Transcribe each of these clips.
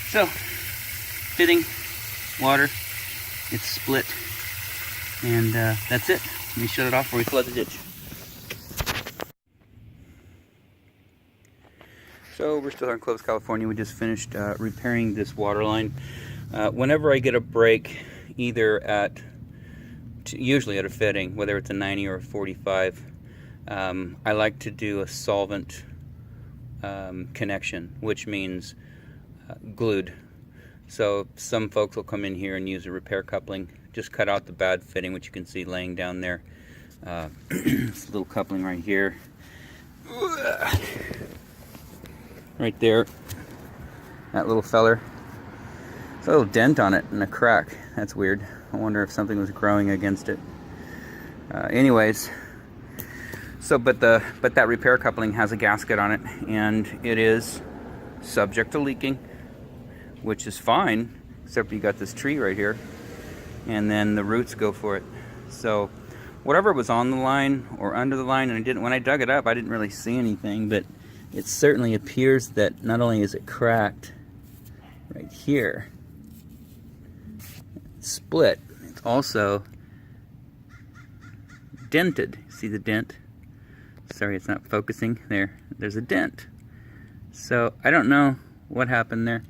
So, fitting, water, it's split, and that's it. Let me shut it off before we flood the ditch. So we're still here in Clovis, California. We just finished repairing this water line. Whenever I get a break, either usually at a fitting, whether it's a 90 or a 45, I like to do a solvent connection, which means glued. So some folks will come in here and use a repair coupling, just cut out the bad fitting, which you can see laying down there. This little coupling right here. Right there, that little feller. There's a little dent on it and a crack. That's weird. I wonder if something was growing against it. Anyways, but that repair coupling has a gasket on it, and it is subject to leaking, which is fine, except you got this tree right here, and then the roots go for it. So whatever was on the line or under the line, and when I dug it up, I didn't really see anything, but it certainly appears that not only is it cracked right here, split, it's also dented. See the dent? Sorry, it's not focusing. There's a dent. So I don't know what happened there.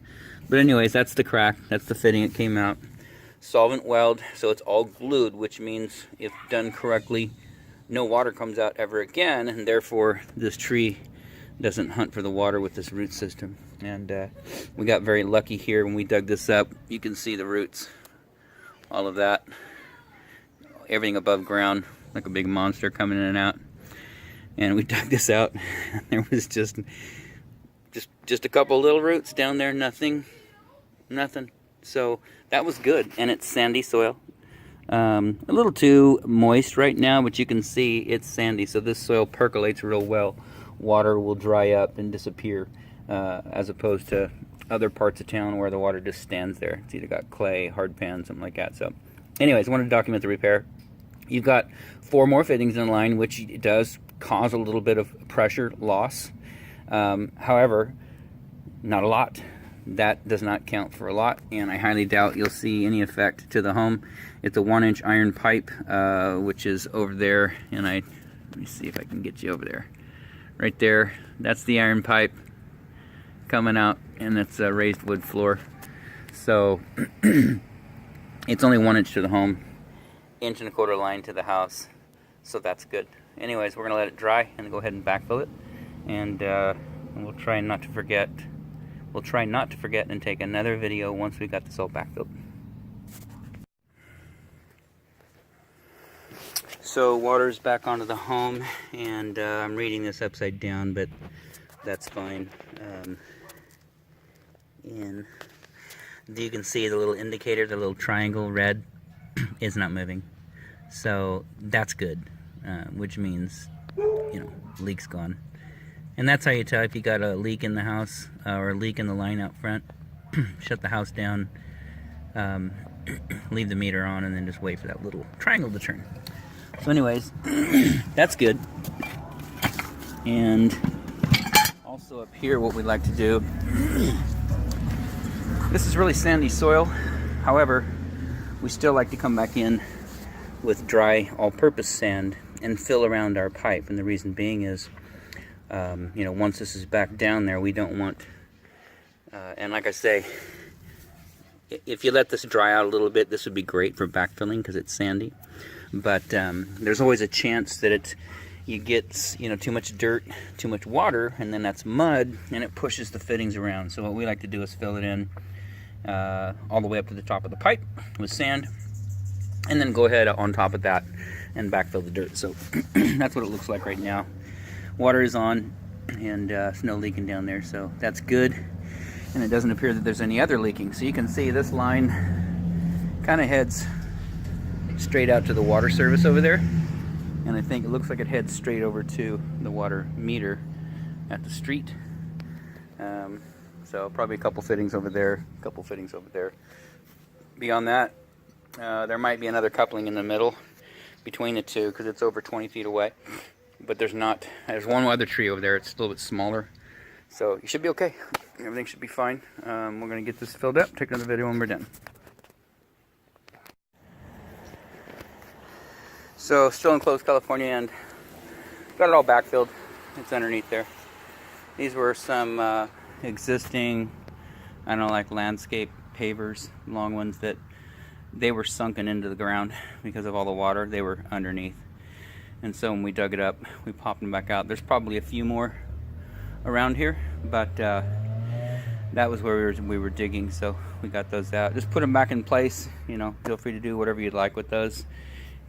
But anyways, that's the crack. That's the fitting. It came out. Solvent weld, so it's all glued, which means if done correctly, no water comes out ever again, and therefore this tree doesn't hunt for the water with this root system. And we got very lucky here when we dug this up. You can see the roots, all of that, everything above ground, like a big monster coming in and out. And we dug this out, and there was just a couple little roots down there, nothing. So that was good, and it's sandy soil. A little too moist right now, but you can see it's sandy, so this soil percolates real well. Water will dry up and disappear, as opposed to other parts of town where the water just stands there. It's either got clay, hard pan, something like that. So anyways, I wanted to document the repair. You've got 4 more fittings in line, which does cause a little bit of pressure loss. However, not a lot. That does not count for a lot, and I highly doubt you'll see any effect to the home. It's a 1-inch iron pipe, which is over there, and let me see if I can get you over there. Right there, that's the iron pipe coming out, and it's a raised wood floor. So it's only 1 inch to the home, 1.25 inch line to the house, so that's good. Anyways, we're gonna let it dry and go ahead and backfill it, and we'll try not to forget. We'll try not to forget and take another video once we got this all backfilled. So water's back onto the home, and I'm reading this upside down, but that's fine. And you can see the little indicator, the little triangle red, is not moving. So that's good, which means, leak's gone. And that's how you tell if you got a leak in the house or a leak in the line out front. Shut the house down, leave the meter on, and then just wait for that little triangle to turn. So anyways, that's good. And also up here, what we like to do, this is really sandy soil. However, we still like to come back in with dry all-purpose sand and fill around our pipe. And the reason being is, once this is back down there, we don't want, and like I say, if you let this dry out a little bit, this would be great for backfilling because it's sandy. But there's always a chance that you get too much dirt, too much water, and then that's mud, and it pushes the fittings around. So what we like to do is fill it in all the way up to the top of the pipe with sand, and then go ahead on top of that and backfill the dirt. So that's what it looks like right now. Water is on, and there's no leaking down there, so that's good. And it doesn't appear that there's any other leaking. So you can see this line kind of heads straight out to the water service over there, and I think it looks like it heads straight over to the water meter at the street. So probably a couple fittings over there, a couple fittings over there. Beyond that, there might be another coupling in the middle between the two because it's over 20 feet away, but there's one other tree over there. It's a little bit smaller, so you should be okay. Everything should be fine. We're going to get this filled up, take another video when we're done. So still in Clovis, California, and got it all backfilled. It's underneath there. These were some existing, I don't know, like landscape pavers, long ones that they were sunken into the ground because of all the water. They were underneath. And so when we dug it up, we popped them back out. There's probably a few more around here, but that was where we were digging, so we got those out. Just put them back in place. You know, feel free to do whatever you'd like with those.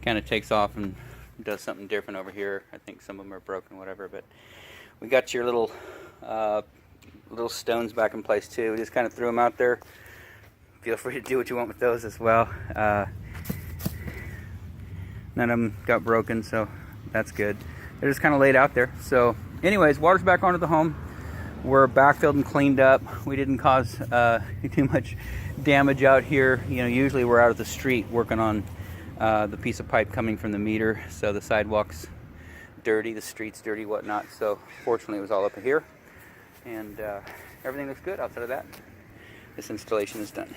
Kind of takes off and does something different over here. I think some of them are broken, whatever, but we got your little stones back in place too. We just kind of threw them out there. Feel free to do what you want with those as well. None of them got broken, so that's good. They're just kind of laid out there. So anyways, water's back onto the home. We're backfilled and cleaned up. We didn't cause too much damage out here. You know, usually we're out at the street working on the piece of pipe coming from the meter, so the sidewalk's dirty, the street's dirty, whatnot. So fortunately it was all up here, and everything looks good outside of that. This installation is done.